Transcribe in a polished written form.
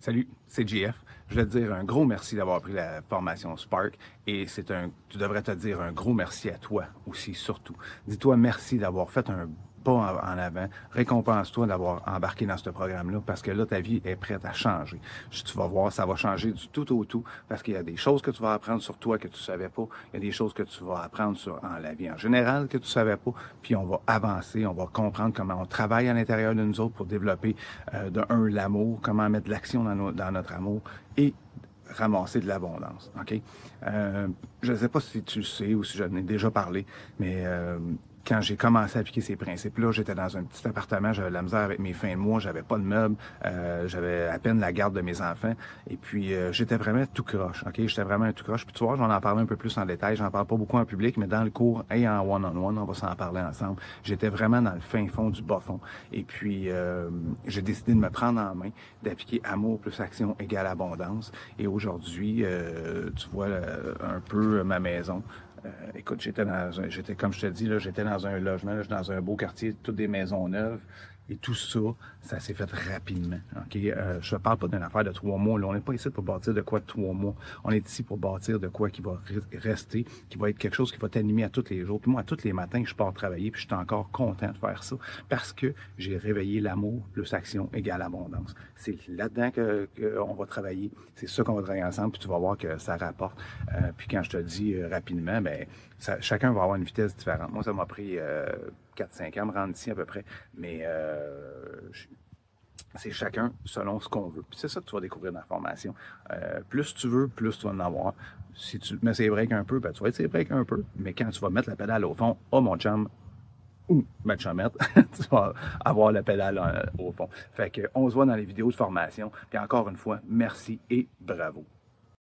Salut, c'est JF. Je voulais te dire un gros merci d'avoir pris la formation Spark et tu devrais te dire un gros merci à toi aussi, surtout. Dis-toi merci d'avoir fait un pas en avant. Récompense-toi d'avoir embarqué dans ce programme-là parce que là, ta vie est prête à changer. Tu vas voir, ça va changer du tout au tout parce qu'il y a des choses que tu vas apprendre sur toi que tu savais pas. Il y a des choses que tu vas apprendre sur la vie en général que tu savais pas. Puis on va avancer, on va comprendre comment on travaille à l'intérieur de nous autres pour développer l'amour, comment mettre de l'action dans notre amour et ramasser de l'abondance. OK? Je ne sais pas si tu le sais ou si j'en ai déjà parlé, mais quand j'ai commencé à appliquer ces principes-là, j'étais dans un petit appartement, j'avais de la misère avec mes fins de mois, j'avais pas de meubles, j'avais à peine la garde de mes enfants, et puis j'étais vraiment tout croche, ok? J'étais vraiment un tout croche. Puis tu vois, j'en en parler un peu plus en détail, j'en parle pas beaucoup en public, mais dans le cours et en one-on-one, on va s'en parler ensemble. J'étais vraiment dans le fin fond du bas fond. Et puis j'ai décidé de me prendre en main, d'appliquer amour plus action égale abondance. Et aujourd'hui, tu vois un peu ma maison. Écoute, j'étais comme je te dis, là, j'étais dans un logement, là, dans un beau quartier, toutes des maisons neuves. Et tout ça, ça s'est fait rapidement. Ok, je ne parle pas d'une affaire de 3 mois. Là, on n'est pas ici pour bâtir de quoi de 3 mois. On est ici pour bâtir de quoi qui va rester, qui va être quelque chose qui va t'animer à tous les jours. Puis moi, à tous les matins, je pars travailler, puis je suis encore content de faire ça parce que j'ai réveillé l'amour plus action égale abondance. C'est là-dedans qu'on va travailler. C'est ça qu'on va travailler ensemble, puis tu vas voir que ça rapporte. Puis quand je te dis rapidement, ben chacun va avoir une vitesse différente. Moi, ça m'a pris 4-5 ans me rendre ici à peu près, mais c'est chacun selon ce qu'on veut. Puis c'est ça que tu vas découvrir dans la formation. Plus tu veux, plus tu vas en avoir. Si tu mets ses breaks un peu, ben, tu vas être ses breaks un peu, mais quand tu vas mettre la pédale au fond, oh mon chum, ou ma chumette, tu vas avoir la pédale au fond. Fait que on se voit dans les vidéos de formation. Puis encore une fois, merci et bravo.